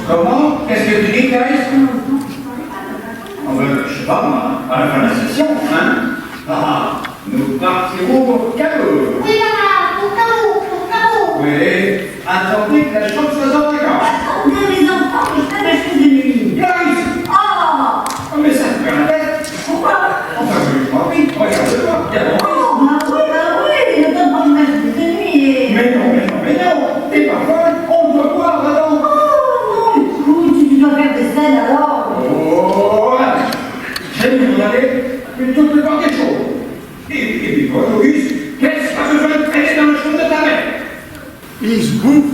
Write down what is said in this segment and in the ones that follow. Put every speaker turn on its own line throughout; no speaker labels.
Comment? Qu'est-ce que tu dis, Clarisse? Je sais pas, moi, à la fin de la session, hein? Ah, nous partirons au cadeau.
Oui, maman, au cadeau.
Oui, attendez que la chambre soit en vacances.
Attendez, les enfants, je fais ma chose de nuit.
Clarisse!
Oh!
Oh, mais ça me fait la tête.
Pourquoi?
Enfin, je m'en prie, regarde-moi, regarde-moi.
Oh, bah oui, je donne pas ma chose de nuit.
Mais non, t'es pas folle, on doit boire là-dedans.
Oh, non, écoute, si tu dois faire des scènes alors.
Oh, là, j'aime bien aller plutôt que de voir des choses. Et puis, toi, Auguste, qu'est-ce que tu as besoin de traîner dans le champ de ta mère? Il se bouffe.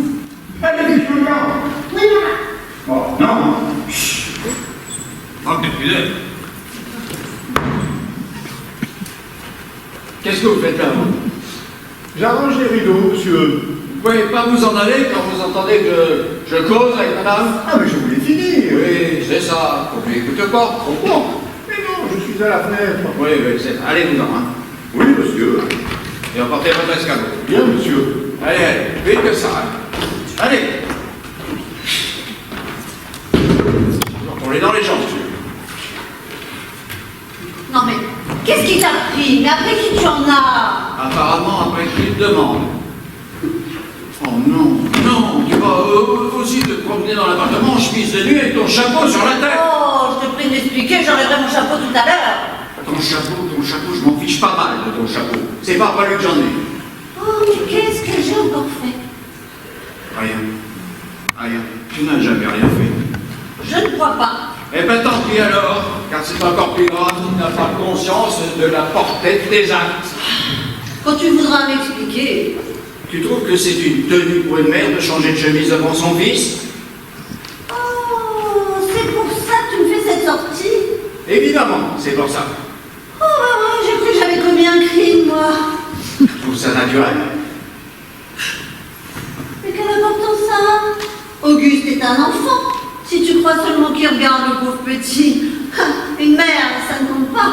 Allez, vite, le gars.
Oui, maman.
Bon, non. Chut. Oh, quelle pudeur. Qu'est-ce que vous faites là, vous?
J'arrange les rideaux, monsieur.
Vous pouvez pas vous en aller quand vous entendez que je cause avec madame?
Ah, mais je voulais finir.
Oui, c'est ça. Faut que j'écoute pas. Pourquoi?
Mais non, je suis à la fenêtre.
Oui, c'est... Allez-vous-en, hein.
Oui, monsieur.
Et emportez votre escabeau.
Bien, monsieur.
Allez, vite que ça. Allez. On est dans les jambes, monsieur.
Non, mais qu'est-ce qui t'a pris? Mais après qui tu en as?
Apparemment, après qu'il te demande. Oh non, non, tu vas aussi te promener dans l'appartement en chemise de nuit avec ton chapeau sur la tête.
Oh, je te prie de m'expliquer, j'enlèverai mon chapeau tout à l'heure.
Ton chapeau, je m'en fiche pas mal de ton chapeau. C'est pas lui que j'en ai.
Oh, mais qu'est-ce que j'ai encore fait?
Rien. Rien. Tu n'as jamais rien fait.
Je ne crois pas.
Eh ben tant pis alors, car c'est encore plus grave, tu n'as pas conscience de la portée de tes actes.
Quand tu voudras m'expliquer.
Tu trouves que c'est une tenue pour une mère de changer de chemise devant son fils?
Oh, c'est pour ça que tu me fais cette sortie?
Évidemment, c'est pour ça.
Oh, ouais, j'ai cru que j'avais commis un crime, moi.
Je trouve ça naturel.
Mais quelle importance ça a? Auguste est un enfant. Si tu crois seulement qu'il regarde le pauvre petit, une mère, ça ne compte pas.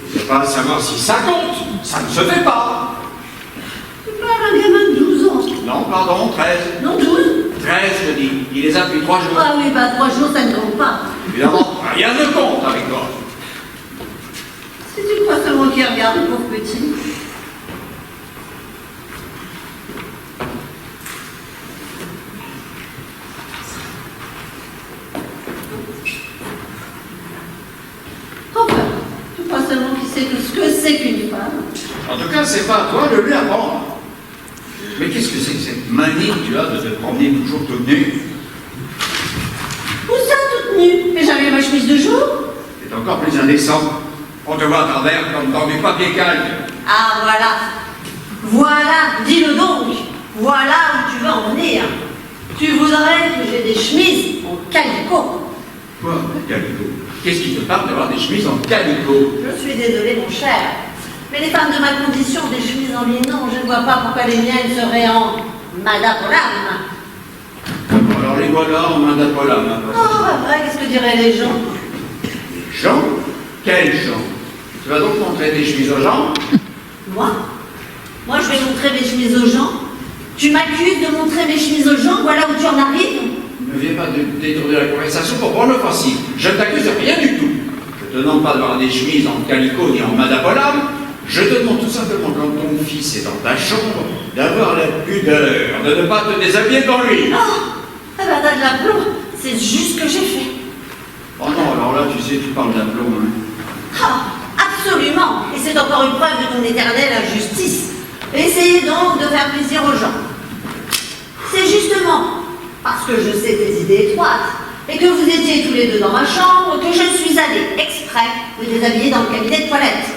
Je ne sais pas savoir si ça compte. Ça ne se fait pas.
Tu parles à un gamin de 12 ans.
Non, pardon, 13.
Non, 12?
13, je dis. Il les a depuis 3 jours.
Ah oui, bah 3 jours, ça ne compte pas.
Évidemment, rien ne compte avec toi.
Si tu crois seulement qu'il regarde le pauvre petit. Enfin, tu crois seulement qu'il sait tout ce que c'est qu'une femme.
En tout cas, c'est pas à toi de lui apprendre. Mais qu'est-ce que c'est que cette manie que tu as de te promener toujours toute nue?
Où ça, toute nue? Mais j'avais ma chemise de jour.
C'est encore plus indécent. On te voit à travers comme dans du papier calque.
Ah, voilà. Voilà, dis-le donc. Voilà où tu veux en venir. Tu voudrais que j'ai des chemises en calicot.
Quoi, calicot? Qu'est-ce qui te parle d'avoir des chemises en calicot?
Je suis désolée, mon cher. Mais les femmes de ma condition ont des chemises en linon. Je ne vois pas pourquoi les miennes seraient en madapolam.
Alors les voilà en madapolam.
Oh, après, qu'est-ce que diraient les gens?
Jean? Quel Jean? Tu vas donc montrer tes chemises aux gens?
Moi, je vais montrer mes chemises aux gens. Tu m'accuses de montrer mes chemises aux gens, voilà où tu en arrives.
Ne viens pas de détourner la conversation pour prendre l'offensive. Je ne t'accuse de rien du tout. Je ne te demande pas d'avoir des chemises en calicot ni en madapolam. Je te demande tout simplement, quand ton fils est dans ta chambre, d'avoir la pudeur de ne pas te déshabiller devant lui.
Oh, ah bah t'as de l'aplomb. C'est juste ce que j'ai fait.
Oh non, alors là, tu sais, tu parles d'aplomb, hein.
Ah, absolument. Et c'est encore une preuve de ton éternelle injustice. Essayez donc de faire plaisir aux gens. C'est justement parce que je sais tes idées étroites et que vous étiez tous les deux dans ma chambre que je suis allée exprès vous déshabiller dans le cabinet de toilette.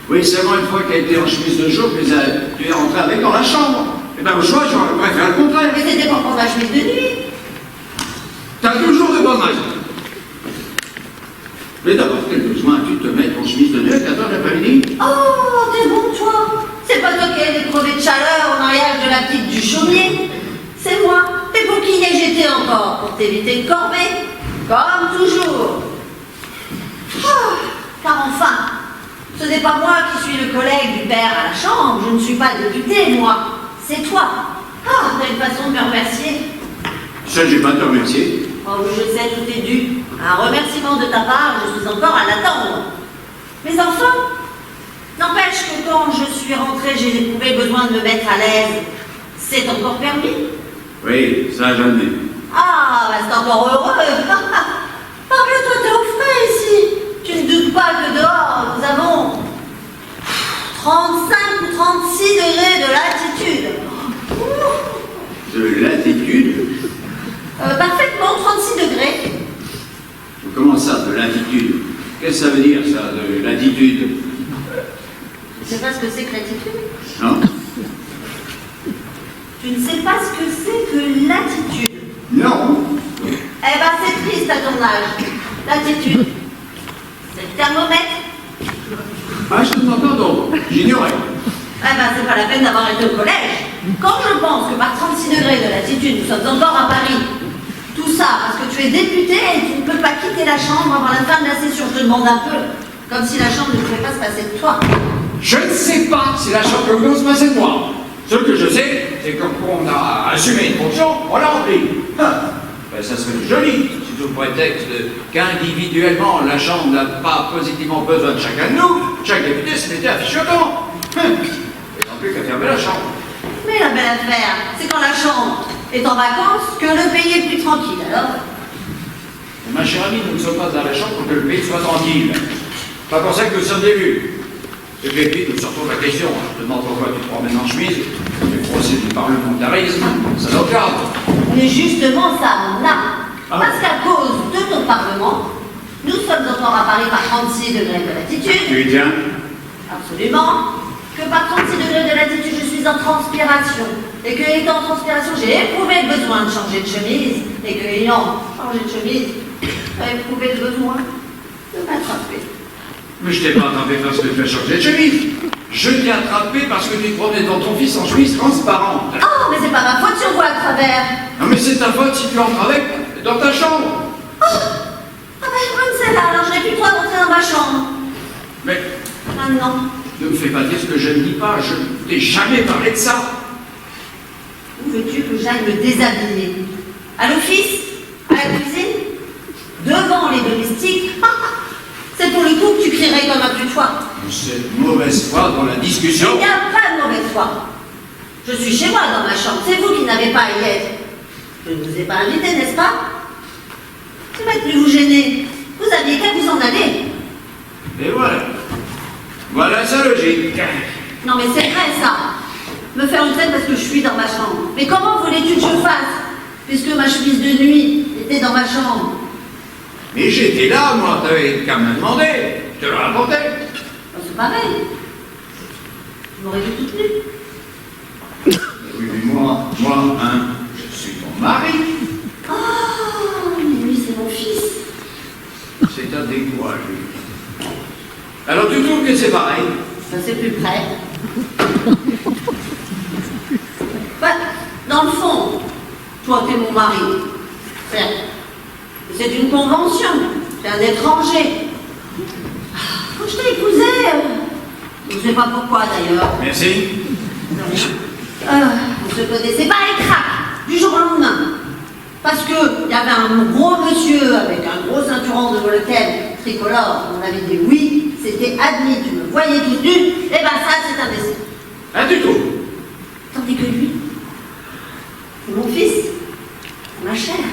Oui, seulement une fois qu'elle était en chemise de jour, tu es rentré avec dans la chambre. Eh bien, au choix, j'aurais préféré le contraire.
Mais c'était pour prendre ma chemise de nuit.
T'as toujours de bonnes raisons. Mais d'abord, quel besoin as-tu de te mettre en chemise de nuit à 14 l'après-midi?
Oh, t'es bon, toi. C'est pas toi qui as été crevé de chaleur au mariage de la petite du chaumier. C'est moi. Et pour qui ai-je été encore? Pour t'éviter de corvée. Comme toujours. Oh, car enfin, ce n'est pas moi qui suis le collègue du père à la chambre. Je ne suis pas député, moi. C'est toi. Ah, t'as une façon de me remercier.
Ça, j'ai pas à te remercier.
Oh, je sais, tout est dû. Un remerciement de ta part, je suis encore à l'attendre. Mais enfin, n'empêche que quand je suis rentrée, j'ai éprouvé besoin de me mettre à l'aise. C'est encore permis?
Oui, ça jamais.
Ah, bah c'est encore heureux. Parle-toi, t'es au frais ici. Tu ne doutes pas que dehors, nous avons 35 ou 36 degrés de latitude.
De latitude?
Parfaitement 36 degrés.
Comment ça, de latitude? Qu'est-ce que ça veut dire, ça, de latitude?
Tu sais pas ce que c'est que latitude?
Non?
Tu ne sais pas ce que c'est que latitude?
Non.
Eh ben c'est triste à ton âge. Latitude. C'est le thermomètre.
Ah, je te demande pardon, j'ignorais.
Eh ben c'est pas la peine d'avoir été au collège. Quand je pense que par 36 degrés de latitude, nous sommes encore à Paris, tout ça parce que tu es député et tu ne peux pas quitter la chambre avant la fin de la session. Je te demande un peu, comme si la chambre ne pouvait pas se passer de toi.
Je ne sais pas si la chambre peut se passer de moi. Ce que je sais, c'est que quand on a assumé une fonction, on l'a remplie. Ben, ça serait joli, si sous prétexte qu'individuellement, la chambre n'a pas positivement besoin de chacun de nous, chaque député se mettait à fiche au camp. Et non plus qu'à fermer la chambre.
Mais la belle affaire, c'est quand la chambre est en vacances que le pays est plus tranquille, alors.
Ma chère amie, nous ne sommes pas dans la chambre pour que le pays soit tranquille. Pas pour ça que nous sommes élus. Et puis, nous sortons de la question. Je te demande pourquoi tu te promènes en chemise. Le procès du parlementarisme, ça n'a aucun.
Mais justement, ça en a.
Ah.
Parce qu'à cause de ton Parlement, nous sommes encore à Paris par 36 degrés de latitude.
Tu y tiens?
Absolument. Que par 36 degrés de latitude, je suis en transpiration. Et que, étant en transpiration, j'ai éprouvé le besoin de changer de chemise. Et que, ayant changé de chemise, j'ai éprouvé le besoin de m'attraper.
Mais je t'ai pas attrapé parce que tu as changé de chemise. Je t'ai attrapé parce que tu te promenais dans ton fils en chemise transparente.
Oh, mais c'est pas ma faute si on voit à travers.
Non, mais c'est ta faute si tu entres avec dans ta chambre.
Oh, ah ben, comme c'est là, alors je n'ai plus le droit d'entrer dans ma chambre.
Mais
Maintenant.
ne me fais pas dire ce que je ne dis pas. Je ne t'ai jamais parlé de ça.
Où veux-tu que j'aille me déshabiller? À l'office? À la cuisine? Devant les domestiques? C'est pour le coup que tu crierais comme un putois.
Cette mauvaise foi dans la discussion.
Il n'y a pas de mauvaise foi. Je suis chez moi dans ma chambre. C'est vous qui n'avez pas à y être. Je ne vous ai pas invité, n'est-ce pas? Je vais plus vous gêner. Vous aviez qu'à vous en aller.
Et voilà. Voilà sa logique.
Non mais c'est vrai ça. Me faire une tête parce que je suis dans ma chambre. Mais comment voulais-tu que je fasse? Puisque ma chemise de nuit était dans ma chambre.
Mais j'étais là, moi, t'avais qu'à me demander. Je te le racontais.
Ben, c'est pareil. Vous m'aurez dit tout nu.
Oui, mais moi, hein, je suis ton mari.
Oh, mais lui c'est mon fils.
C'est adéquat, lui. Alors tu trouves que c'est pareil?
Ça c'est plus près. Ben, dans le fond, toi t'es mon mari. Certes. C'est une convention. C'est un étranger. Quand je t'ai épousé, je ne sais pas pourquoi d'ailleurs.
Merci.
On se connaissait pas les cracks du jour au lendemain. Parce qu'il y avait un gros monsieur avec un gros ceinturon de lequel tricolore, on avait dit oui, c'était admis, tu me voyais tout nu, et ben ça c'est un décès.
Ah, du tout.
Tandis que lui, c'est mon fils, c'est ma chair.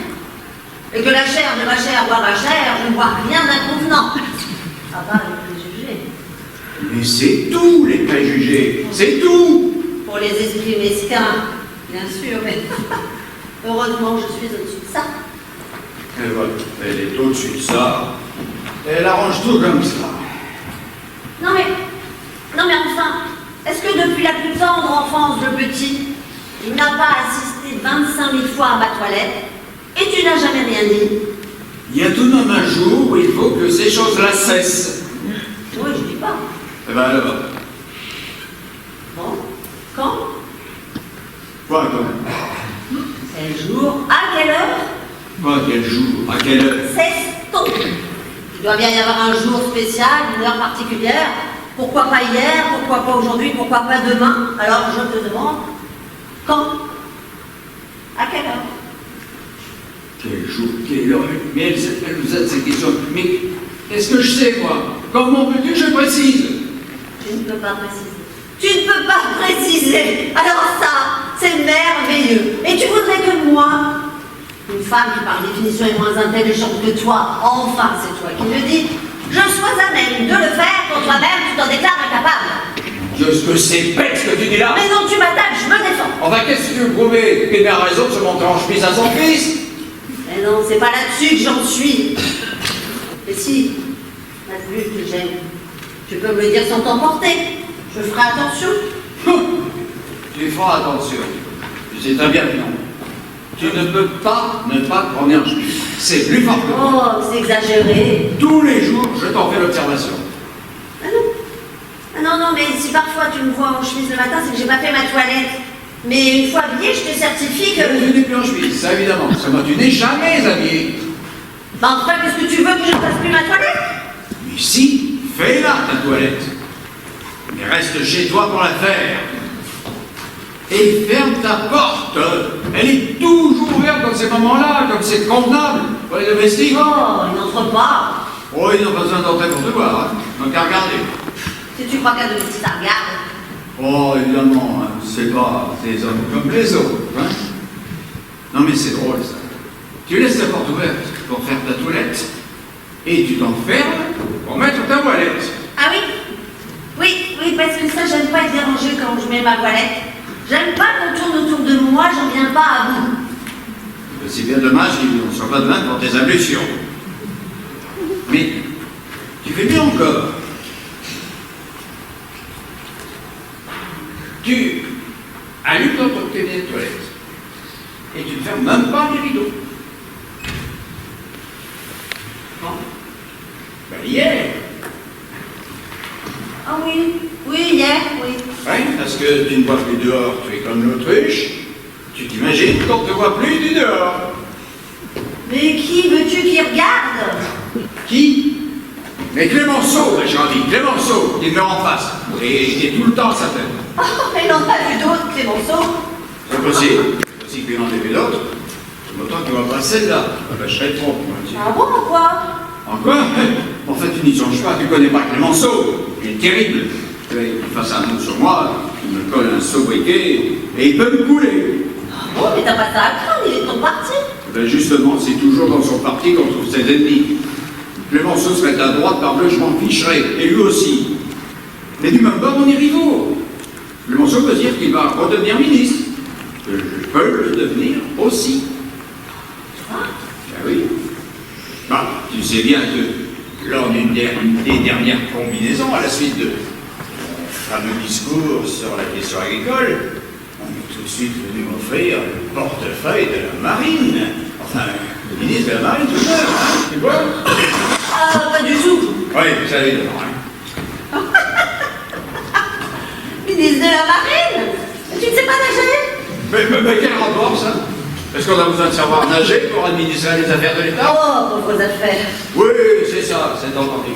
Et que la chair de ma chair voit ma chair, je ne vois rien d'inconvenant. Ça va, les préjugés.
Mais c'est tout, les préjugés. C'est tout.
Pour les esprits mesquins, bien sûr, mais heureusement je suis au-dessus de ça.
Et voilà, elle est au-dessus de ça. Elle arrange tout comme ça.
Non mais enfin, est-ce que depuis la plus tendre enfance de petit, il n'a pas assisté 25 000 fois à ma toilette et tu n'as jamais rien dit?
Il y a tout de même un jour où il faut que ces choses-là cessent.
Oui, je dis pas.
Eh ben alors,
Bon. Quand?
quoi quand même?
Quel jour? À quelle heure?
Quoi, quel jour? À quelle heure?
C'est tôt. Il doit bien y avoir un jour spécial, une heure particulière. Pourquoi pas hier? Pourquoi pas aujourd'hui? Pourquoi pas demain? Alors je te demande, quand? À quelle heure?
Quel jour, quelle heure? Mais elle vous a ces questions. Mais qu'est-ce que je sais, moi? Comment veux-tu que je précise?
Tu ne peux pas préciser. Tu ne peux pas préciser. Alors ça, c'est merveilleux. Et tu voudrais que moi, une femme qui par définition est moins intelligente que toi, enfin c'est toi qui le dis, je sois à même de le faire quand toi-même tu t'en déclares incapable.
Qu'est-ce que c'est bête ce que tu dis là?
Mais non, tu m'attaques, je me défends.
Enfin, qu'est-ce que tu veux prouver? Qu'il a raison de se montrer en chemise à son fils?
Mais non, c'est pas là-dessus que j'en suis. Mais si, la vue que j'aime, tu peux me le dire sans t'emporter. Je ferai attention.
Tu feras attention. Tu sais très bien que non. Tu ne peux pas ne pas te promener en chemise. C'est plus fort que moi.
Oh, c'est exagéré.
Tous les jours, je t'en fais l'observation.
Ah non. Ah non, non, mais si parfois tu me vois en chemise le matin, c'est que j'ai pas fait ma toilette. Mais une fois habillée, je te certifie que...
Je n'ai plus en chemise, ça évidemment. Parce que moi, tu n'es jamais habillé.
Bah enfin, qu'est-ce que tu veux que je fasse plus ma toilette?
Mais si, fais-la ta toilette. Mais reste chez toi pour la faire. Et ferme ta porte. Elle est toujours ouverte dans ces moments-là, comme c'est convenable pour les domestiques.
Oh, il n'entre pas.
Oh, ils n'ont pas besoin d'entrer pour te voir. Hein. Donc à regarder.
Si tu crois qu'un domestique, ça regarde.
Oh, évidemment, hein. C'est pas des hommes comme les autres. Hein. Non, mais c'est drôle, ça. Tu laisses ta porte ouverte pour faire ta toilette et tu t'enfermes pour mettre ta voilette.
Ah oui? Oui, oui, parce que ça, j'aime pas être dérangée quand je mets ma voilette. J'aime pas qu'on tourne autour de moi, j'en viens pas à bout.
C'est bien dommage qu'ils ne soient pas de main pour tes ablutions. Mais tu fais mieux encore. Tu allumes ton cabinet de toilette et tu ne fermes même pas les rideaux. Quand? Ben hier.
Ah oui, oui, hier, oui.
Oui, parce que tu ne vois plus dehors, tu es comme l'autruche. Tu t'imagines qu'on ne te voit plus du dehors.
Mais qui veux-tu qui regarde?
Qui? Mais Clémenceau, j'ai envie, Clémenceau, il meurt en face. Et tout le temps ça fait.
Oh, mais n'en pas vu d'autres, Clémenceau.
C'est possible. C'est possible qu'il y en ait vu d'autres. C'est autant qu'il ne voit pas celle-là. Ben, je serais trop, moi aussi.
Ah bon, quoi?
En quoi? En fait, tu n'y songes pas, tu connais pas Clémenceau. Il est terrible. Il fasse un mot sur moi, il me colle un sobriquet et il peut me couler.
Ah bon, mais t'as pas ça à craindre, il est de ton parti.
Ben justement, c'est toujours dans son parti qu'on trouve ses ennemis. Clémenceau serait à droite, parbleu, je m'en ficherais, et lui aussi. Mais du même bord, on est rivaux. Clémenceau peut dire qu'il va redevenir ministre. Je peux le devenir aussi.
Ah,
Ben oui. Bah, tu sais bien que lors d'une des dernières combinaisons, à la suite de mon fameux discours sur la question agricole, on est tout de suite venu m'offrir le portefeuille de la marine. Enfin, le ministre de la marine, tout ça, hein, tu vois?
pas du tout.
Oui, vous savez, hein.
Ministre de la Marine? Tu ne sais pas nager?
Mais quel rapport, ça? Est-ce qu'on a besoin de savoir nager pour administrer les affaires de l'État?
Oh, pauvres affaires.
Oui, c'est ça, c'est entendu.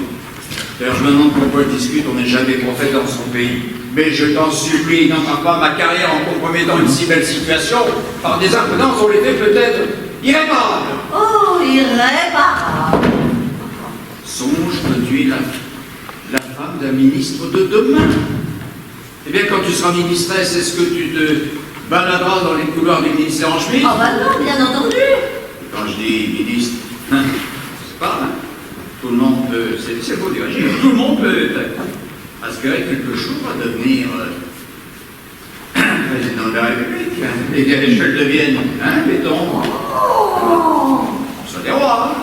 D'ailleurs, je me demande pourquoi il discute, on n'est jamais prophète dans son pays. Mais je t'en supplie, n'entends pas ma carrière en compromettant une si belle situation par des imprudences on les fait peut-être irréparables.
Oh, irréparable.
Songe que tu es la femme d'un ministre de demain. Eh bien, quand tu seras ministresse, est-ce que tu te baladeras dans les couloirs du ministère en chemise?
Oh bah non, bien entendu.
Et quand je dis ministre, c'est pas, hein? Tout le monde peut, c'est beau dire, tout le monde peut aspirer quelque chose à devenir président de la République. Hein? Et que je le devienne, hein, mettons, soit des rois,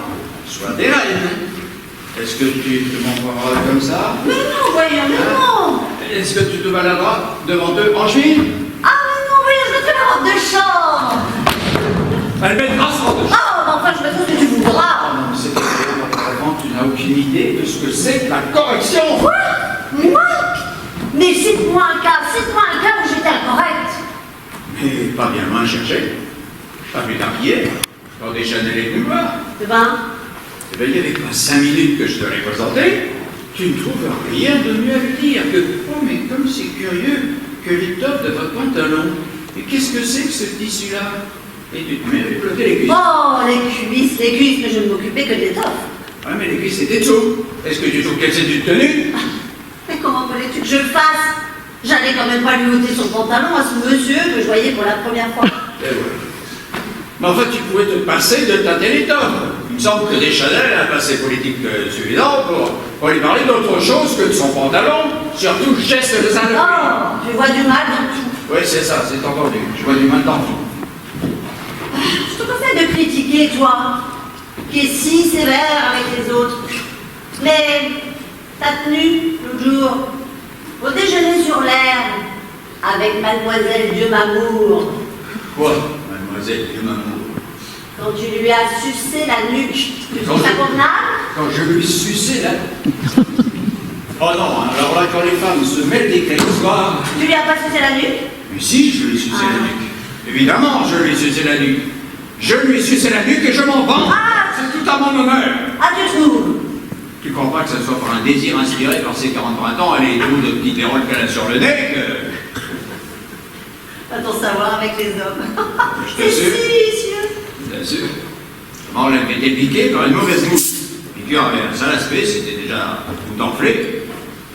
soit des reines. Est-ce que tu te montreras comme ça?
Mais non, voyons, mais non.
Est-ce que tu te baladeras devant eux en chemise?
Ah mais non, voyons, je mettrai ma robe de chambre.
Elle met grâce en deux.
Oh, mais enfin, je mettrai ce que tu voudras.
secrétaire, vraiment, tu n'as aucune idée de ce que c'est que la correction.
Quoi? Moi? Mais cite-moi un cas où j'étais incorrecte.
Mais pas bien loin chercher. Pas plus tard qu'hier, quand des Chanel est venu me voir.
Eh ben,
Eh bien, il n'y avait pas 5 minutes que je te l'ai présenté. Tu ne trouves rien de mieux à lui dire que « Oh, mais comme c'est curieux que l'étoffe de votre pantalon, et qu'est-ce que c'est que ce tissu-là » Et tu te mets à lui plotter les cuisses.
oh, les cuisses, mais je ne m'occupais que d'étoffe.
Ouais, mais les cuisses, c'était dessous. Est-ce que tu trouves qu'elles étaient de tenue?
Mais comment voulais-tu que je le fasse? J'allais quand même pas lui ôter son pantalon à ce monsieur que je voyais pour la première fois.
Eh ouais. Mais enfin, tu pouvais te passer de tâter l'étoffe. Il me semble que Deschanel a un passé politique suffisant pour lui parler d'autre chose que de son pantalon, surtout geste de sa
Oh, tu vois du mal dans tout.
Oui, c'est ça, c'est entendu. Je vois du mal dans tout.
Je te conseille de critiquer, toi, qui est si sévère avec les autres. Mais ta tenue, l'autre jour, au déjeuner sur l'herbe, avec mademoiselle Dieu m'amour,
Quoi, mademoiselle Dieu m'amour?
quand tu lui as sucé la nuque, tu
Quand
trouves ça
je-
convenable?
Quand je lui suçais la... Oh non, alors là, quand les femmes se mêlent des clés le soir...
Tu lui as pas sucé la nuque?
Mais si, je lui ai sucé la nuque. Évidemment, je lui ai sucé la nuque. Je lui ai sucé la nuque et je m'en vends.
Ah!
C'est tout à mon honneur.
Ah, tu trouves?
Tu crois pas que ce soit par un désir inspiré par ses 40 printemps et les trous de petits péroles qu'elle a sur le nez que...
Va-t-on savoir avec les hommes?
Je
C'est
t'assure.
si délicieux.
Bien sûr. Comment elle avait été piquée par une mauvaise mouche. Piqûre avait un sale aspect, c'était déjà tout enflé.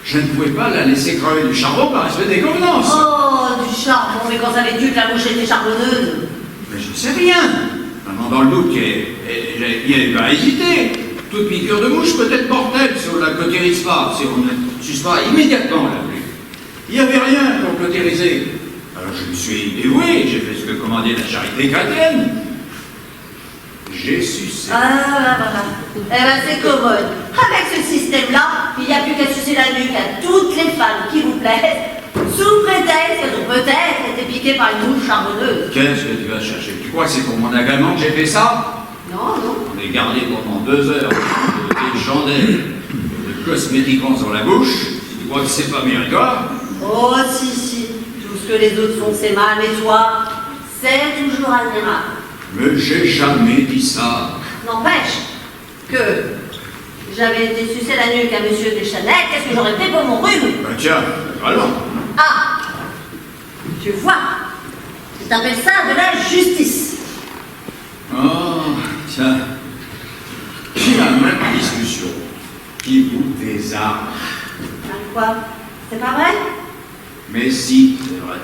Je ne pouvais pas la laisser crever du charbon par respect des convenances.
Oh, du charbon, mais quand savais-tu que la mouche était charbonneuse?
Mais je ne sais rien. Maintenant, dans le doute, il n'y avait pas à hésiter. Toute piqûre de mouche peut être mortelle si on ne la cautérise pas, si on ne suce pas immédiatement la pluie. Il n'y avait rien pour cautériser. Alors je me suis dévoué, j'ai fait ce que commandait la charité chrétienne. J'ai sucé.
Ah, voilà. Eh ben, c'est commode. Avec ce système-là, il n'y a plus qu'à sucer la nuque à toutes les femmes qui vous plaisent, sous prétexte qu'elles ont peut-être été piquées par une mouche charbonneuse.
Qu'est-ce que tu vas chercher? Tu crois que c'est pour mon agrément que j'ai fait ça?
Non, non.
On est gardé pendant 2 heures de chandelles, de cosmétiquants sur la bouche. Tu crois que c'est pas méritoire?
Oh, si. Tout ce que les autres font, c'est mal, mais toi, c'est toujours admirable.
Mais j'ai jamais dit ça.
N'empêche que j'avais été sucer la nuque à monsieur Deschanel, qu'est-ce que j'aurais fait pour mon rhume?
Ben tiens, allons.
Ah, tu vois, tu t'appelles ça de la justice.
Oh, tiens. J'ai la même discussion qui vous désarme.
Quoi? C'est pas vrai?
Mais si, c'est vrai,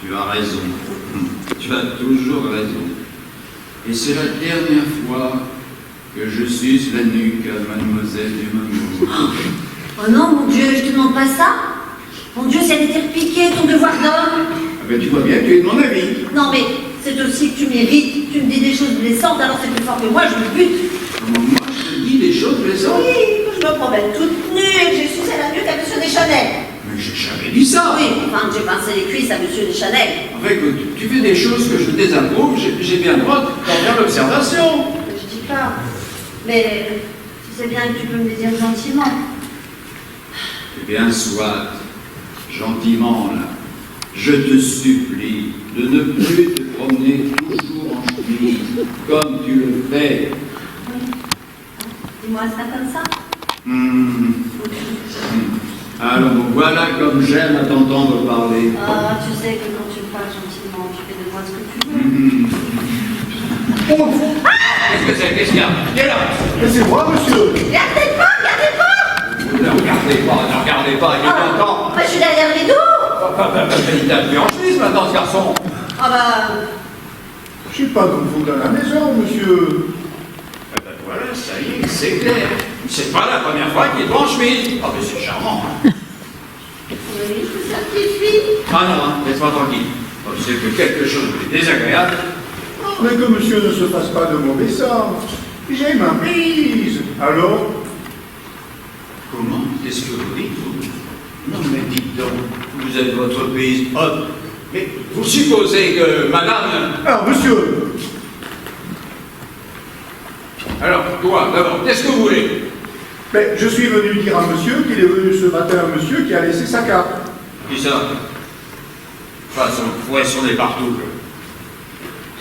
tu as raison. Tu as toujours raison. Et c'est la dernière fois que je suce la nuque à mademoiselle Dumamour.
Oh non, mon Dieu, je te demande pas ça. Mon Dieu, si elle était repiquée, ton devoir d'homme.
Ah ben tu vois bien que tu es de mon avis.
Non, mais c'est aussi que tu m'irrites. Tu me dis des choses blessantes, alors c'est plus fort que moi, je me bute.
Comment moi je te dis des choses blessantes?
Oui, que je me promène toute nue et que j'ai sucé la nuque à monsieur Deschanel.
Mais j'ai jamais dit ça.
Oui, enfin, que j'ai pincé les cuisses à monsieur Deschanel.
En fait, tu fais des choses que je désapprouve, j'ai bien le droit d'en faire l'observation.
Je dis pas. Mais tu sais bien que tu peux me le dire gentiment.
Eh bien, soit, gentiment, là, je te supplie de ne plus te promener toujours en chemise, comme tu le fais.
Oui. Dis-moi ça comme ça.
Alors, voilà comme j'aime à t'entendre parler.
Ah, tu sais que quand tu me parles gentiment, tu fais de moi ce que tu veux.
Qu'est-ce que c'est? Qu'est-ce qu'il y a? Viens là!
Mais c'est moi, monsieur.
Regardez pas!
Ne regardez pas, il est
Ah,
content.
moi, je suis derrière le rideau.
Il t'a plus en chemise maintenant, ce garçon.
Ah bah...
Je suis pas nouveau dans la maison, monsieur.
Eh ben voilà, ça y est, c'est clair. C'est pas la première fois qu'il est en chemise. Ah, mais c'est charmant. Hein.
Oui, c'est sa petite fille.
Ah non, hein, laisse-moi tranquille. Oh, c'est que quelque chose de désagréable.
Mais que monsieur ne se fasse pas de mauvais sang. J'ai ma prise. Alors,
Comment? Qu'est-ce que vous dites, vous? Non, mais dites donc, vous êtes votre prise. Oh, mais vous supposez que madame...
alors monsieur,
Alors, toi, d'abord, qu'est-ce que vous voulez?
Mais je suis venu dire à monsieur qu'il est venu ce matin un monsieur qui a laissé sa carte.
Qui ça? Façon de poissonner partout.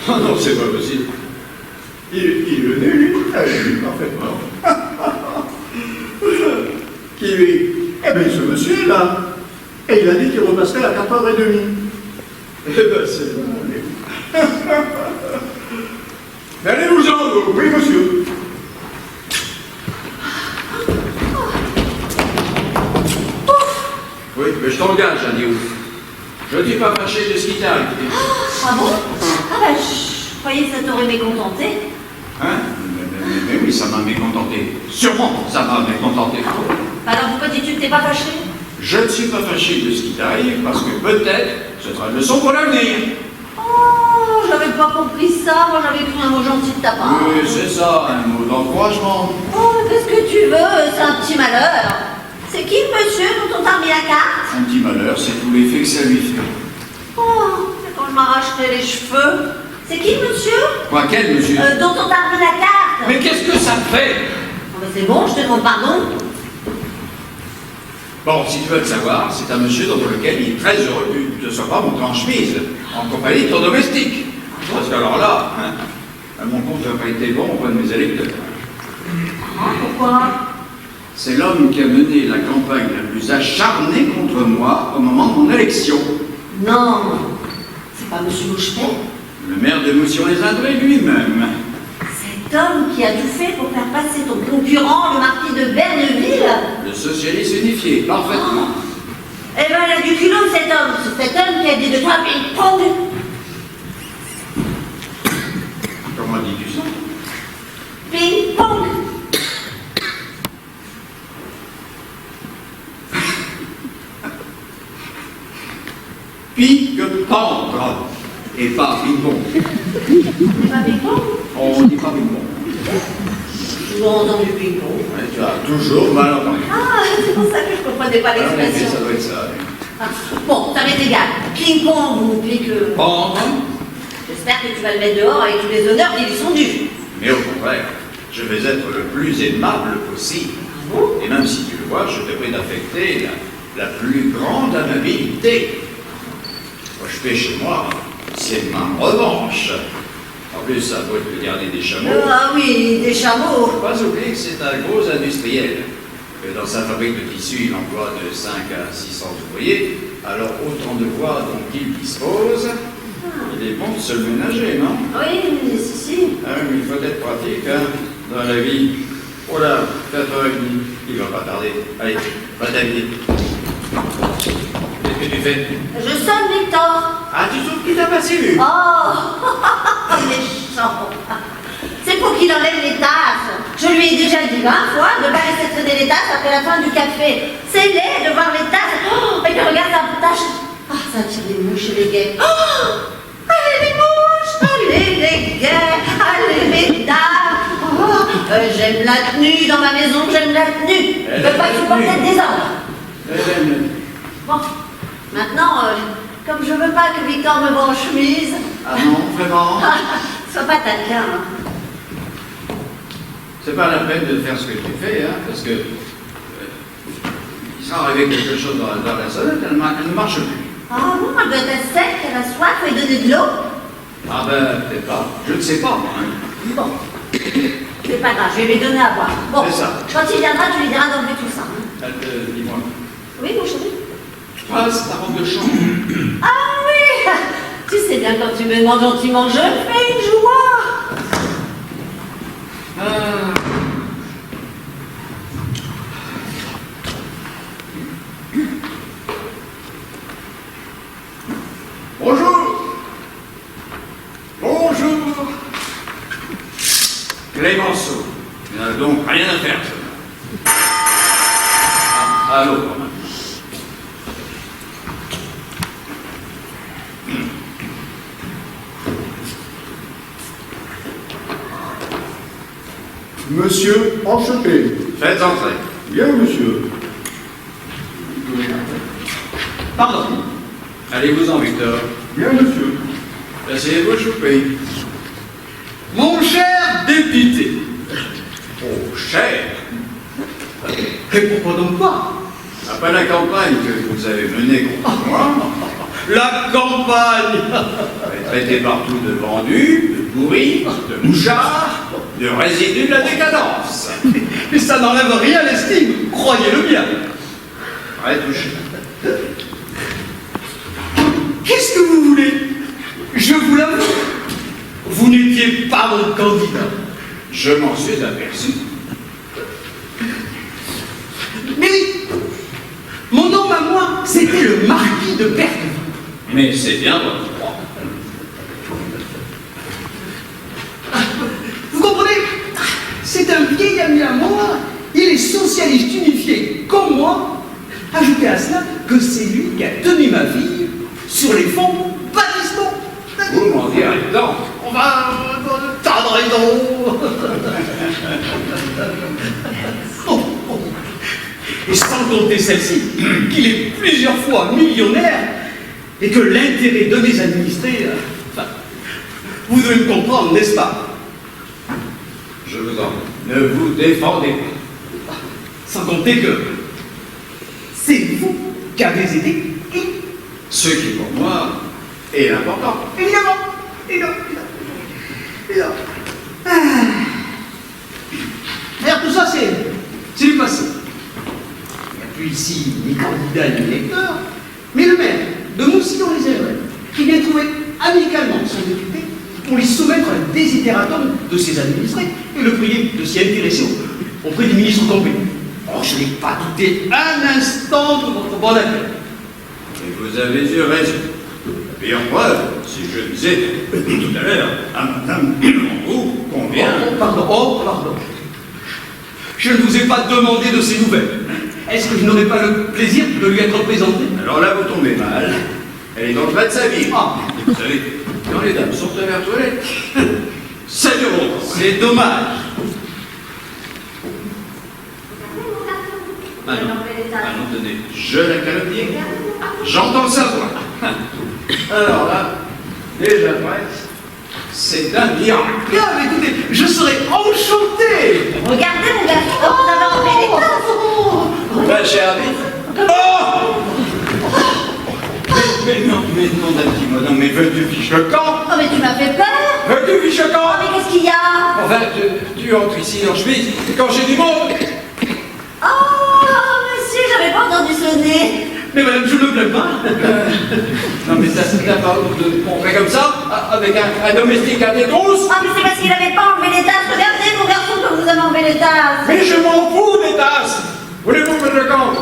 Oh non, c'est pas possible.
Il venait, lui. Ah, lui, parfaitement. Qui lui? Eh bien, ce monsieur-là. Et il a dit qu'il repasserait à 4h30.
Eh ben, c'est bon, allez. Allez-vous-en, vous.
Oui, monsieur.
Oui, mais je t'engage, Annie. Je ne suis pas fâché de ce qui t'arrive.
Ah bon? Ah ben, je croyais que ça t'aurait mécontenté.
Hein? Mais oui, ça m'a mécontenté. Sûrement, ça m'a mécontenté.
Alors pourquoi dis-tu que t'es pas fâché?
Je ne suis pas fâché de ce qui t'arrive parce que peut-être ce sera une leçon pour l'avenir.
Oh, j'avais pas compris ça. Moi, j'avais pris un mot gentil de ta part.
Oui, c'est ça, un mot d'encouragement.
Oh, qu'est-ce que tu veux? C'est un petit malheur. C'est qui le monsieur dont on t'a remis la carte?
Un petit malheur, c'est tout l'effet que ça lui fait.
Oh, c'est quand je m'arracherai les cheveux. C'est qui le monsieur?
Quoi, quel monsieur?
Dont on t'a remis la carte.
Mais qu'est-ce que ça fait?
Oh, ben, c'est bon, je te demande pardon.
Bon, si tu veux le savoir, c'est un monsieur dans lequel il est très heureux que tu ne sois pas monté en chemise, en compagnie de ton domestique. Parce qu'alors là, hein, à mon compte, n'a pas été bon auprès de mes électeurs.
Ah, pourquoi?
C'est l'homme qui a mené la campagne la plus acharnée contre moi au moment de mon élection.
Non, c'est pas monsieur Bouchetet.
Le maire de Moussion-les-Indrés lui-même.
Cet homme qui a tout fait pour faire passer ton concurrent, le marquis de Berneville.
Le socialiste unifié, parfaitement.
Eh ben, il a du culot, cet homme. C'est cet homme qui a dit de toi ping-pong.
Comment dis-tu ça?
Ping-pong.
Pique-pendre et pas ping-pong.
C'est pas ping-pong?
On dit pas ping-pong.
Toujours entendu ping-pong.
Ouais, tu as toujours mal entendu.
Ah, c'est pour ça que je comprenais pas
Alors, en effet,
l'expression.
ça doit être ça. Oui.
Ah, bon, ça m'est égal. Ping-pong ou pique...
Pendre,
J'espère que tu vas le mettre dehors avec tous les honneurs qui lui sont dus.
mais au contraire, je vais être le plus aimable possible.
Ah bon?
Et même si tu le vois, je te prie d'affecter la plus grande amabilité. Ce que je fais chez moi, c'est ma revanche. En plus, ça doit te garder des chameaux.
Ah oui, des chameaux.
Faut pas oublier que c'est un gros industriel. Que dans sa fabrique de tissus, il emploie de 5 à 600 ouvriers. Alors, autant de voix dont il dispose, il est bon de se le ménager, non?
Oui, si.
Ah oui, mais il faut être pratique, hein, dans la vie. Oh là, 4h30, il va pas tarder. Allez, va t'habiller. Qu'est-ce que tu fais?
Je sonne Victor.
Ah, tu trouves qu'il t'a pas si vu?
Oh, méchant. C'est pour qu'il enlève les tasses. Je lui ai déjà dit 20 fois de ne pas laisser traîner les tasses après la fin du café. C'est laid de voir les tasses. Oh, et puis regarde sa tache. Ah, ça tire les mouches et les guêpes. Oh, allez les mouches, allez les guêpes, allez les tasses. Oh, j'aime la tenue dans ma maison, j'aime la tenue. Je veux pas qu'il soit peut-être des ordres. Bon, maintenant, comme je veux pas que Victor me voie en chemise.
Ah non, vraiment?
Sois pas taquin. Hein.
C'est pas la peine de faire ce que tu fais, hein, parce que il sera arrivé quelque chose dans la sonnette, elle ne marche plus.
Ah bon, elle doit être sec, elle a soif, et donner de l'eau.
Ah ben, peut-être pas. Je ne sais pas, moi. Hein.
Bon, c'est pas grave, je vais lui donner à boire. Bon,
C'est ça.
quand il viendra, tu lui diras d'enlever tout ça. Hein.
Dis-moi.
Oui, mon chéri?
Passe ta robe de chambre.
Ah oui. Tu sais bien, quand tu me demandes gentiment, je fais une joie.
Bonjour. Bonjour. Clémenceau. Il n'a donc rien à faire, ça. Ah, allô, quand même.
Monsieur Enchanté.
Faites entrer.
Bien, monsieur.
Pardon. Allez-vous-en, Victor.
Bien, monsieur.
Asseyez-vous, je vous prie. Mon cher député, trop cher.
Et pourquoi donc pas?
Après la campagne que vous avez menée contre moi,
La campagne!
vous avez traité partout de vendus, de pourris, de mouchards, de résidus de la décadence.
Et ça n'enlève rien à l'estime, croyez-le bien.
Ouais, touché.
Qu'est-ce que vous voulez? Je vous l'avoue, vous n'étiez pas mon candidat.
Je m'en suis aperçu.
Mais oui, mon nom à moi, c'était le marquis de Pertevin.
Mais c'est bien votre droit.
Vous comprenez? C'est un vieil ami à moi, il est socialiste unifié comme moi. Ajoutez à cela que c'est lui qui a tenu ma vie sur les fonds baptismaux.
Vous m'en direz tant.
On va dans le tas de raisons. Et sans compter celle-ci, qu'il est plusieurs fois millionnaire et que l'intérêt de mes administrés, enfin, vous devez me comprendre, n'est-ce pas?
Je vous en prie, ne vous défendez pas.
Sans compter que c'est vous qui avez aidé,
Ce qui pour moi est l'important.
évidemment. D'ailleurs, tout ça, c'est du passé. Il n'y a plus ici ni candidat ni électeur, mais le maire de Moussillon-les-Aireux, qui vient trouver amicalement son député pour lui soumettre un désidératum de ses administrés et le prier de s'y intéresser auprès du ministre compétent. Oh, je n'ai pas douté un instant de votre bon accueil.
Et vous avez eu raison. La pire preuve, si je disais tout à l'heure à Madame Landreau combien...
Pardon. Je ne vous ai pas demandé de ces nouvelles. Est-ce que je n'aurais pas le plaisir de lui être présenté?
Alors là, vous tombez mal. Elle est dans le bas de sa vie.
Ah,
Vous savez, quand les dames sortent à la toilette, c'est de honte.
c'est dommage.
Maintenant, tenez, je la calomnie. J'entends sa voix. Alors là, déjà presque, c'est un miracle.
Bien, mais écoutez, je serais enchanté.
Regardez, mon garçon, quand vous avez enlevé les tasses.
Ma chère vie. Oh mais non, Natimo, non, mais veux-tu fiche le camp?
Oh, mais tu m'as fait peur.
Veux-tu fiche le camp?
Oh, mais qu'est-ce qu'il y a?
Enfin, tu entres ici en chemise, quand j'ai du monde.
Oh, monsieur, j'avais pas entendu sonner.
Mais madame, je ne plains pas.
Non, mais ça, c'est la parole de montrer comme ça, avec un domestique à des trousses.
Ah, mais c'est parce qu'il avait pas enlevé les tasses. Regardez, mon garçon, comme vous avez enlevé les tasses.
Mais je m'en fous des tasses. Voulez-vous mettre le camp?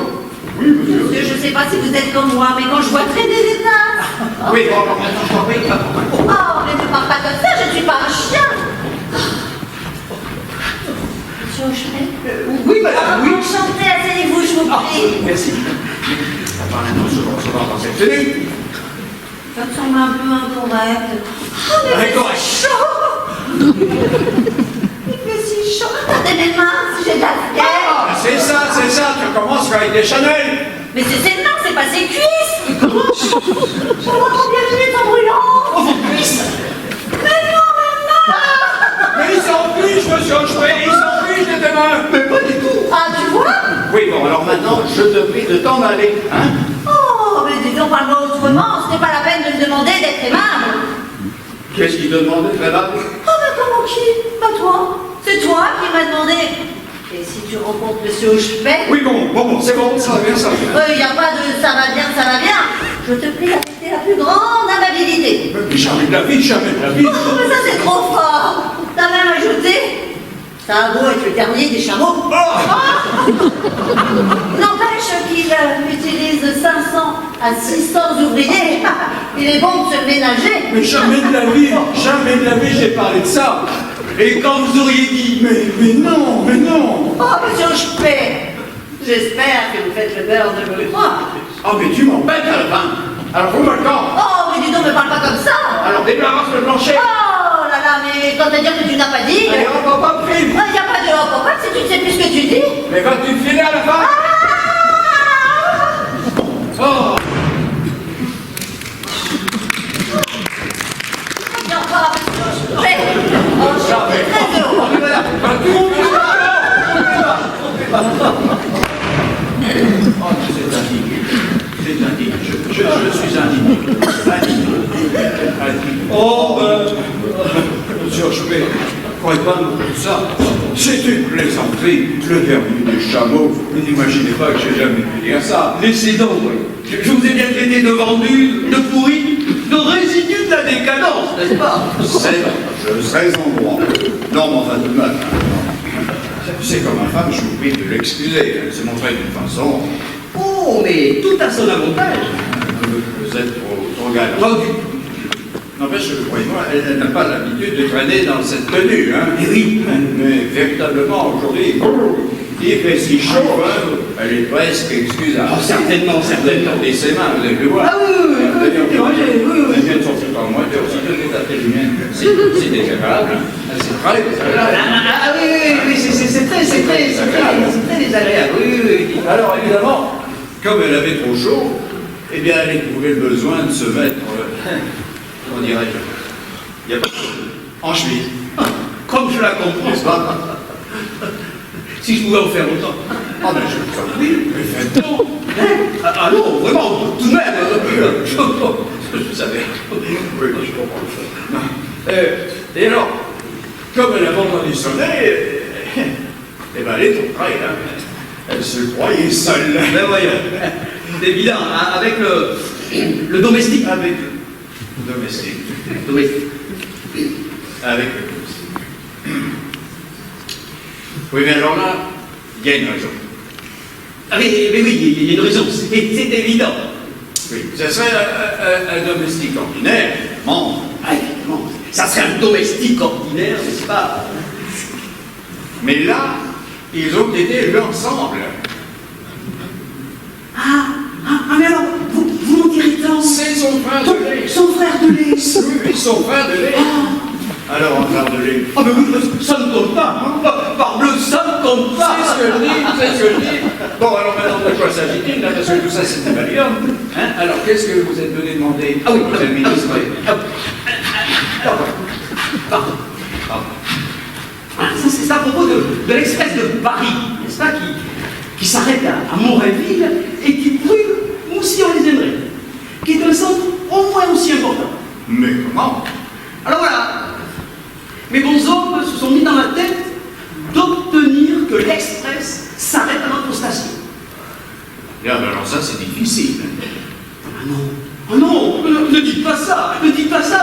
Oui, monsieur.
Monsieur, je sais pas si vous êtes comme moi, mais quand je vois traîner les tasses.
Oui, bon, maintenant, je oui,
Oh, mais ne parle pas comme ça, je ne suis pas un chien. Monsieur Auchelet.
Oui, madame, oui.
Enchanté, asseyez-vous, je vous prie.
Merci.
Enfin, maintenant, je vais dans cette tenue.
Ça me semble un peu incorrect. Oh, mais
Avec
c'est
correct.
si chaud. Il fait si chaud. Regardez mes mains, si j'ai de la fièvre.
Ah, c'est ça, tu recommences avec des Chanel.
Mais c'est ses mains, c'est pas ses cuisses. Oh, combien je les sont brûlantes.
Oh, vos cuisses.
Mais non, maman.
Mais ils s'en fichent, monsieur Hocheret, ils s'en fichent de tes mains.
Mais pas du tout.
Ah, tu vois?
Oui, bon, alors maintenant, je te prie de t'en aller, hein.
Oh, mais dis donc, parle-moi autrement. Ce n'est pas la peine de me demander d'être aimable.
Qu'est-ce qu'il te demandait, très là?
Oh, mais comment qui? Pas toi. C'est toi qui m'as demandé. Et si tu rencontres monsieur Hochepet?
Oui, bon, c'est bon, ça va bien, ça va bien.
Il n'y a pas de ça va bien, ça va bien. Je te prie d'affecter la plus grande amabilité.
Mais jamais de la vie, jamais de la vie.
Oh, mais ça c'est trop fort. T'as même ajouté. Ça a beau être le dernier des chameaux.
Oh
N'empêche qu'il utilise 500 à 600 ouvriers. Il est bon de se ménager.
Mais jamais de la vie, j'ai parlé de ça. Et quand vous auriez dit, mais non.
Oh, monsieur Hochepet, j'espère que vous faites le beurre de me croire.
Ah, mais tu m'embêtes, Alvin. Alors, vous me le camp.
Oh, mais dis donc, me parle pas comme ça.
Alors, débarrasse le plancher.
Oh là là, mais quand à dire que tu n'as pas dit.
Allez, hop, hop, hop,
Il
file.
n'y a pas de hop hop hop si tu ne sais plus ce que tu dis.
Mais vas-tu filer à la fin? Oh.
Viens pas, monsieur Hochepet. Oh, je suis très heureux.
Vas-tu filer à la fin? Oh, c'est indigne. C'est indigne. Je suis indigne. Indigne.
Oh, monsieur Rochepé, ne croyez pas tout ça.
C'est une plaisanterie. Le dernier des chameaux. Vous n'imaginez pas que j'ai jamais pu dire ça.
Laissez donc, oui. Je vous ai bien traité de vendu, de pourri, de résidu de la décadence, n'est-ce pas?
Je serais en droit. Non, mais enfin, tout de même. C'est comme ma femme, je vous prie de l'excuser. Elle s'est montrée d'une façon.
Oh, mais tout à son avantage.
Vous êtes trop galant. N'empêche, croyez-moi, elle n'a pas l'habitude de traîner dans cette tenue, hein.
Eh oui.
Mais véritablement, aujourd'hui, il fait si chaud, hein, elle est presque excusable.
Oh, certainement, certainement.
Tendez ses mains, vous avez pu voir.
Ah oui.
Elle vient de sortir par moi, aussi de l'état de lumière. C'est désagréable. C'est très désagréable.
Ah oui, c'est très désagréable. Oui.
Alors, évidemment, comme elle avait trop chaud, eh bien, elle éprouvait le besoin de se mettre, comment dirais-je, il n'y a pas de en chemise.
Comme je la comprends, n'est-ce pas? Si je pouvais en faire autant.
Ah ben, je vous en prie, mais faites donc.
Ah non, vraiment, tout de même.
Je savais. Oui, je comprends. Et alors, comme elle a entendu sonner, eh ben, elle est trop près, là. Elle se croyait seule.
Ben voyons, c'est évident, hein, avec le domestique.
Avec le domestique. Avec le domestique. Oui, mais alors là, il y a une raison.
Ah mais oui, il y a une raison, c'est évident.
Oui, ça serait un domestique ordinaire, membre.
Ah, évidemment, ça serait un domestique ordinaire, n'est-ce pas?
Mais là, ils ont été élus ensemble.
Mais alors, vous m'en direz tant?
C'est son frère de lait.
Son frère de lait.
Oui, son frère de lait. Alors, un frère de lait.
Ah mais oui, ça ne compte pas, hein. Parbleu, ça ne compte pas.
C'est ce que je dis. Bon, alors maintenant, de quoi s'agit-il, là, parce que tout ça, c'est des valium. Hein? Alors, qu'est-ce que vous êtes venu demander?
Ah oui,
Monsieur le ministre.
Pardon. C'est à propos de l'Express de Paris, n'est-ce pas, qui s'arrête à Montréville et qui brûle Moussillon-les-Aimerets, qui est un centre au moins aussi important.
Mais comment?
Alors voilà, mes bons hommes se sont mis dans la tête d'obtenir que l'Express s'arrête à notre station.
Bien, ben alors ça, c'est difficile.
Ah non, ne dites pas ça,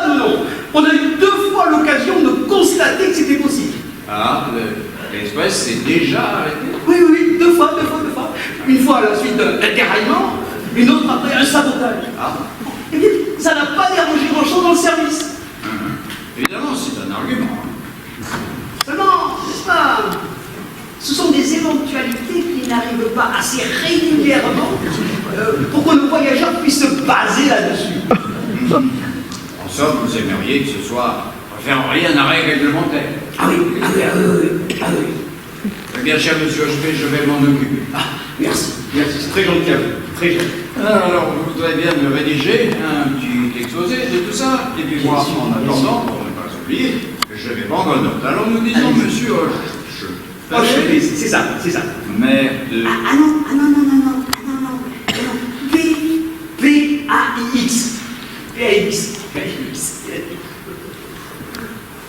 non. On a eu 2 fois l'occasion de constater que c'était possible.
Ah, l'Express s'est déjà arrêté?
Oui, 2 fois. Une fois à la suite d'un déraillement, une autre après un sabotage.
Ah,
Eh bien, ça n'a pas dérangé grand-chose dans le service.
évidemment, c'est un argument.
Seulement, n'est-ce pas, ce sont des éventualités qui n'arrivent pas assez régulièrement pour que le voyageur puisse se baser là-dessus.
En somme, vous aimeriez que ce soit, préféreriez un arrêt réglementaire.
Ah oui.
Eh bien, cher monsieur Hochepé, je vais m'en occuper.
Ah, merci, c'est très gentil à vous, très gentil.
Alors, vous voudrez bien me rédiger un petit exposé de tout ça, et puis moi, en attendant, pour ne pas oublier, je vais prendre un note. Alors, nous disons monsieur Hochepé,
C'est ça.
maire de...
Non.
P-A-I-X.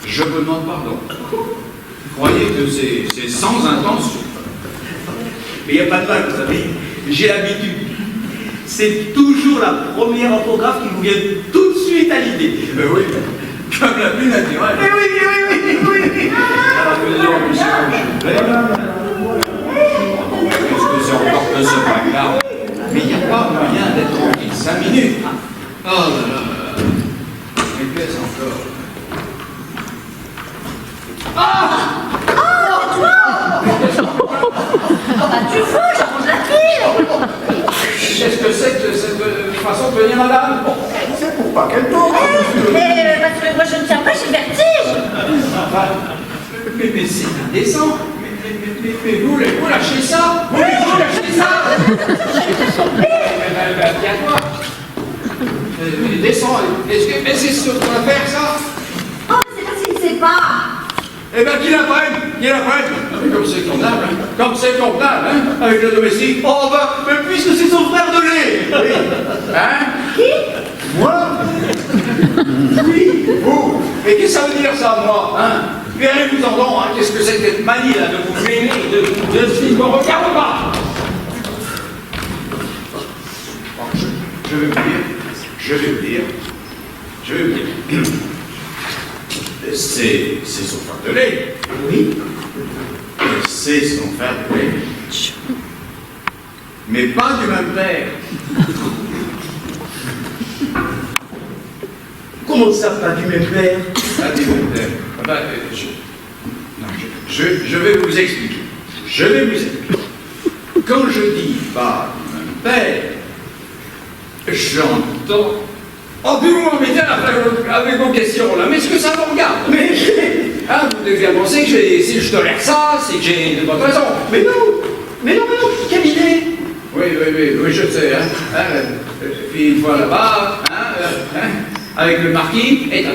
Je vous demande pardon. Croyez que c'est sans intention.
Mais il n'y a pas de mal, vous savez. J'ai l'habitude. C'est toujours la première orthographe qui vous vient tout de suite à l'idée.
Ben oui, comme la plus naturelle.
Mais oui.
Alors, faisons monsieur Hochepé. Est-ce que c'est encore que ce bac-là? Mais il n'y a pas moyen d'être tranquille 5 minutes. Oh là là. Mais qu'est-ce encore?
Tu fous, j'arrange la pile.
Qu'est-ce que c'est que cette façon de venir, madame?
C'est pour pas qu'elle tombe.
Mais parce que moi je ne tiens pas, j'ai le vertige.
Mais c'est indécent. Mais vous lâchez ça? Vous lâchez ça? Viens-toi. Descends. Mais c'est ce qu'on va faire, ça?
Oh, mais c'est parce qu'il ne sait pas.
Eh bien, qu'il apprenne. Comme c'est convenable, hein. Comme c'est convenable, hein, avec le domestique.
Oh bah, mais puisque c'est son frère de lait.
Hein?
Moi?
Oui, vous. Et qu'est-ce que ça veut dire, ça, moi, hein? Verrez-vous-en donc, hein, qu'est-ce que c'est que cette manie, là, de vous mêler de ce qui ne me regarde pas? Bon, je vais vous dire. C'est son frère de lait.
Oui.
C'est son frère de lait. Mais pas du même père.
Comment ça, pas du même père?
Pas du même père. Ah ben, je vais vous expliquer. Quand je dis pas du même père, j'entends. Oh, puis vous m'embêtez avec vos questions là, mais est-ce que ça vous regarde?
Mais
Hein, vous devez bien penser que si je tolère ça, c'est que j'ai de bonnes raisons.
non, quelle idée?
Oui, je sais, hein. Puis une fois là-bas, avec le marquis, et ta,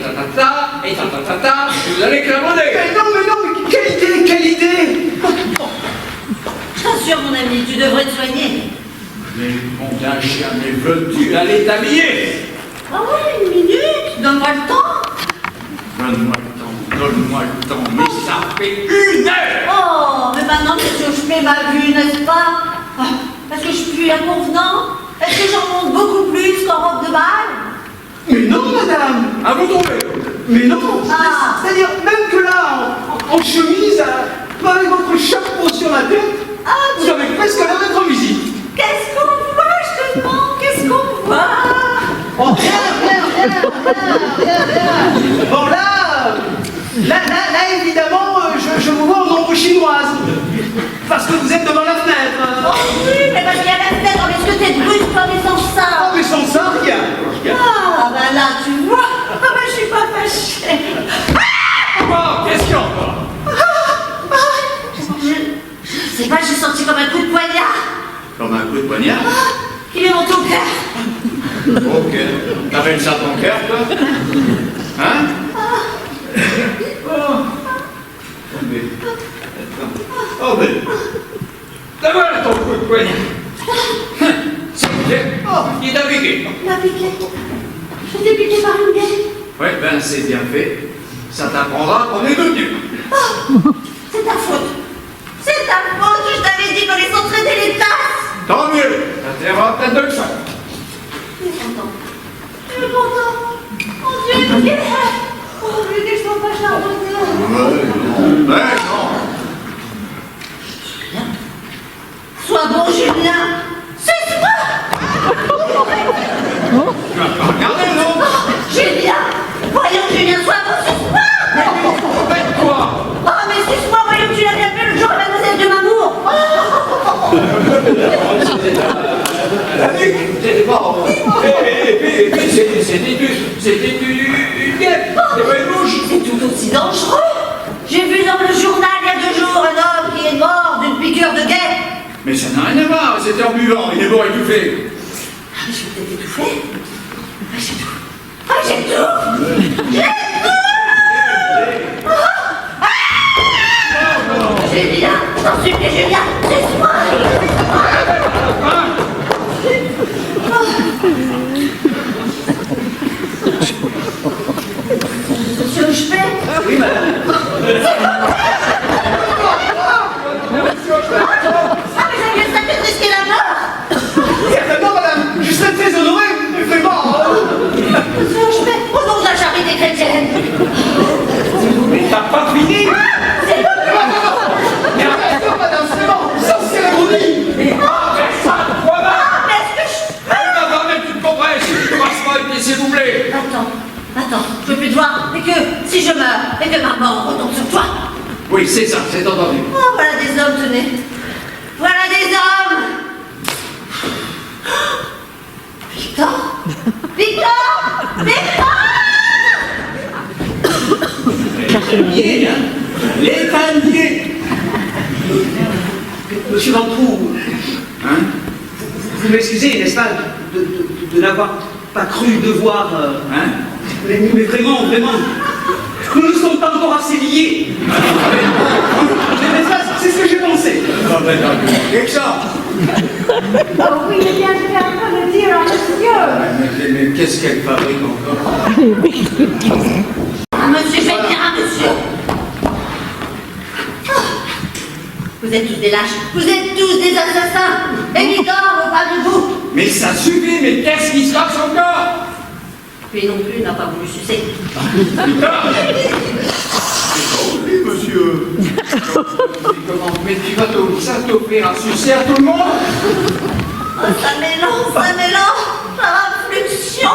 et vous allez clamander.
Mais non, quelle idée?
Je t'assure, mon ami, tu devrais te soigner.
Mais mon d'un chien, mais veux-tu aller t'habiller?
Ah oui, une minute, donne-moi le temps.
Donne-moi le temps, mais ça fait 1 heure!
Oh, mais maintenant, monsieur Hochepé m'a vu, n'est-ce pas? Est-ce que je suis plus inconvenant? Est-ce que j'en monte beaucoup plus qu'en robe de bal?
Mais non, madame.
À vous trouver!
Mais non.
Ah.
C'est-à-dire, même que là, en chemise, avec votre chapeau sur la tête, vous avez presque l'air d'être en visite.
Qu'est-ce qu'on voit, je te demande? Qu'est-ce qu'on voit?
Oh, rien. Bon, là, évidemment, je vous vois en ombre chinoise. Parce que vous êtes devant la fenêtre.
Oh oui, mais parce qu'il y a la fenêtre, mais est-ce que t'es brusque comme et sans ça?
Oh, mais sans ça, rien.
Ah, bah là, tu vois. Ah, bah je suis pas fâchée.
Quoi? Qu'est-ce qu'il y a encore?
Je sais pas, j'ai senti comme un coup de poignard.
Comme un coup de poignard?
Il est monté au cœur.
Ok. T'avais ça dans ton cœur, toi? Hein? Oh, mais... D'abord, ton coup de poignard. C'est bien. Il t'a piqué.
Il m'a piqué. Je t'ai piqué par une gueule.
Ouais, ben c'est bien fait. Ça t'apprendra qu'on est devenu.
C'est ta faute. C'est ta faute. Je t'avais dit qu'on les entraînait les tasses.
Tant mieux. Ça t'aira peut-être de le faire.
Je suis content. Je suis content. Mon Dieu, il est là. Oh, je veux que je sois pas charbonneuse.
Ouais, non.
Julien. Sois bon, Julien. C'est toi.
Tu vas pas regarder, non?
Julien. Voyons, Julien, sois bon ce soir.
Faites quoi?
Oh, mais excuse-moi, voyons que tu l'as bien fait le jour de mademoiselle de Mamour.
C'était pas... Et puis, c'était une guêpe. C'était pas une mouche.
C'est tout aussi dangereux. J'ai vu dans le journal il y a 2 jours un homme qui est mort d'une piqûre de guêpe.
Mais ça n'a rien à voir. C'était en buvant. Il est mort étouffé.
Ah, mais je vais peut-être étouffer. Ah, j'ai tout. Ah, j'ai tout. J'ai tout. Julien, j'en supplie, Julien, laisse-moi. Monsieur Hochepé?
Oui, madame.
Ah, mais j'avais ça que risquer la mort.
Certainement, madame. Je serais très honoré. Mais vraiment.
Monsieur Hochepé, au nom de la charité chrétienne.
Mais t'as pas fini.
C'est pas
Mais arrête, madame, c'est bon. Sans cérémonie.
Ah, mais est-ce que je...
Tu te compresses. Tu commences pas avec s'il vous plaît.
Attends, je veux plus te voir, et que si je meurs, et que ma mort retombe sur toi.
Oui, c'est ça, c'est entendu.
Oh, voilà des hommes, tenez. Voilà des hommes. Victor.
Les paniers, hein. Les paniers. Monsieur Ventroux,
Hein?
vous m'excusez, n'est-ce pas, de n'avoir pas cru devoir...
Hein?
Mais vraiment, nous ne sommes pas encore assez liés. Mais ça, c'est ce que j'ai pensé.
Ah ben d'accord, et que ça.
Oh oui, eh bien, je vais un peu le dire à monsieur.
Mais qu'est-ce qu'elle fabrique encore?
Ah, monsieur, je vais le dire à monsieur. Ah, vous êtes tous des lâches, vous êtes tous des assassins. Et Victor, on parle de vous.
Mais ça suffit, mais qu'est-ce qui se passe encore?
Lui non plus n'a pas voulu sucer.
Oui, monsieur.
Comment? Mais tu vas t'offrir à sucer à tout le monde?
Oh, ça mélange, ça va fluxion.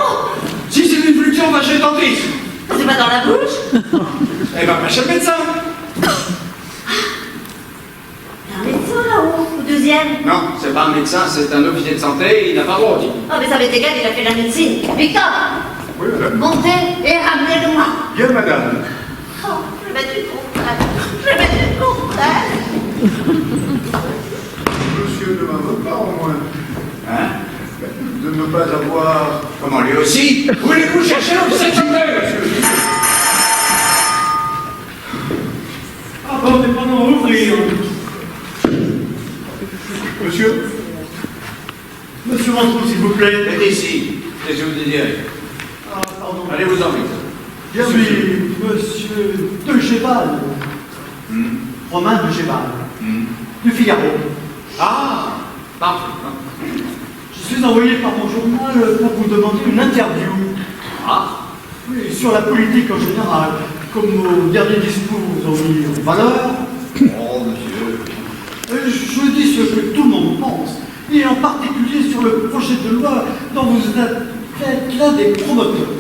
Si c'est une fluxion, va chez le dentiste.
C'est pas dans la bouche?
Eh ben, va chez le médecin.
Il y a un médecin là-haut, au deuxième.
Non, c'est pas un médecin, c'est un officier de santé, il n'a pas le droit au dit.
Oh, mais ça m'est égal, il a fait la médecine. Victor,
Oui, madame.
montez et ramenez-le-moi.
Bien, madame.
Oh, je vais mettre une contrainte. Je vais mettre une contrainte.
Monsieur ne m'en veut pas, au moins.
Hein?
De ne pas avoir...
Comment, lui aussi? Voulez-vous chercher l'officier de santé?
Ah bon, mais pendant ouvrir.
Monsieur,
Monsieur Manteau, s'il vous plaît.
Mettez ici, qu'est-ce que vous désirez?
Ah, pardon.
Allez vous en vite.
Je suis monsieur de Géval. Romain de Géval. Du Figaro.
Ah, parfait.
Je suis envoyé par mon journal pour vous demander une interview.
Ah,
Oui, sur la politique en général. Comme vos derniers discours ont mis en valeur.
oh monsieur.
Je dis ce que tout le monde pense. Et en particulier sur le projet de loi dont vous êtes l'un des promoteurs.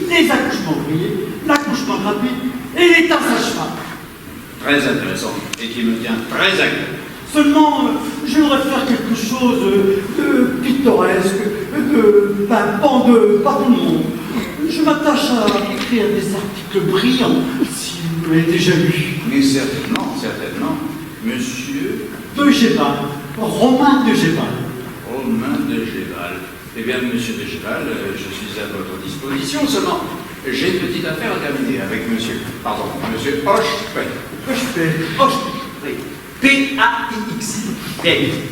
Les accouchements grillés, l'accouchement rapide et l'état sage-femme.
Très intéressant et qui me tient très à cœur.
Seulement, je voudrais faire quelque chose de pittoresque, pas tout le monde. Je m'attache à écrire des articles brillants, si vous l'avez déjà lu.
Mais certainement, certainement. Monsieur
De Géval, Romain de Géval.
Romain de Géval. Eh bien, monsieur de Géval, je suis à votre disposition. Seulement, j'ai une petite affaire à terminer avec monsieur Hochpel.
P-A-I-X.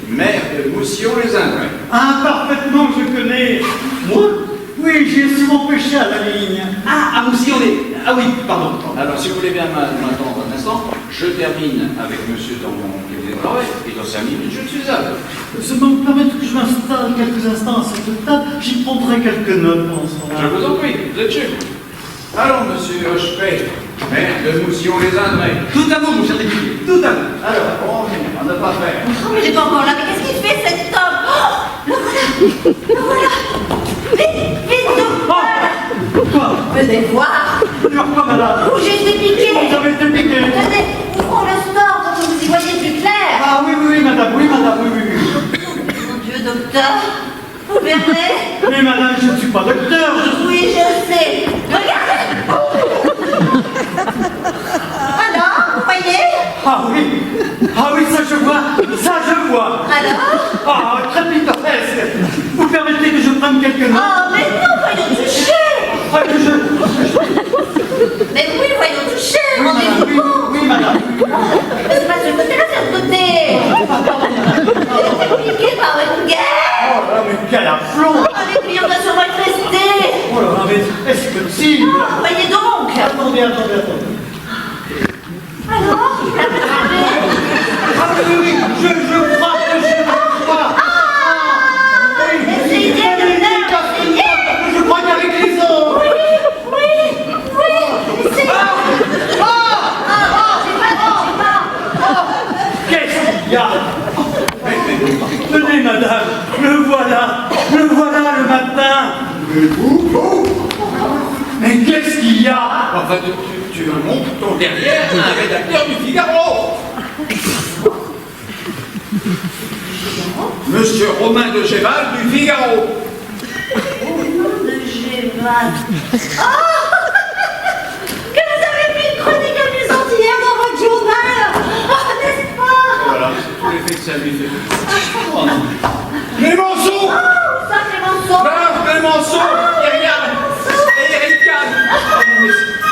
Maire de Moussion-les-Indrais.
Ah, parfaitement, je connais. Moi? Oui, j'ai souvent pêché à la ligne.
Ah, à Moussillon, ah oui, pardon.
Alors, si vous voulez bien m'attendre un instant, je termine avec monsieur dans mon cabinet de travail, et dans 5 minutes, je suis à vous.
Seulement, vous permettre que je m'installe quelques instants à cette table, j'y prendrai quelques notes pendant ce temps-là.
Je vous en prie, vous êtes chez vous. Allons, monsieur Hochpel, maire de Moussion-les-Indrais.
Tout à vous, mon cher député, tout à vous.
Alors, on n'a pas faire.
Oh, mais il est pas encore là. Mais qu'est-ce qu'il fait, cet homme? Oh, le voilà. Le voilà. Vite, docteur.
Quoi?
Venez voir.
Quoi, madame?
Où j'ai été piqué.
Vous avez été piqué.
Tenez, ouvrons le store pour que vous y voyez plus clair.
Ah oui, madame, oui.
Mon Dieu, docteur. Vous verrez.
Mais madame, je ne suis pas docteur.
Oui, je sais. Regardez. Alors, vous voyez?
Ah oui, ça je vois.
Alors?
Ah, très pittoresque. Vous permettez que je prenne quelques notes?
Oh, mais non, voyons toucher.
Ah, que je...
Mais oui, voyons toucher.
Oui, madame,
Rendez-vous compte.
oui, madame.
Mais c'est pas de ce côté-là, c'est de l'autre côté. Vous êtes piqué par une guerre.
Oh là, mais quel aplomb.
Oh, les clients doivent sûrement être restés.
Oh là là, mais est-ce possible?
Oh, voyez donc.
Attendez.
Alors, la rattrapé.
Ah oui, je crois que je crois.
Essayez, docteur, essayez.
Je crois qu'avec les autres.
Oui, essayez. C'est pas.
Qu'est-ce qu'il y a? Tenez, madame, le voilà le matin.
mais vous,
Mais qu'est-ce qu'il y a?
Enfin, tu montres ton derrière à un rédacteur du Figaro. Monsieur Romain de Géval du Figaro.
Romain de Géval. Oh, que vous avez mis une chronique amusante hier dans votre journal. Oh, n'est-ce pas?
Voilà, c'est tout l'effet que ça lui fait. Clémenceau!
Oh, ça, Clémenceau.
Là, Clémenceau! Et regarde! Et Eric Kahn!
Clémenceau.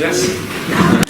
Merci.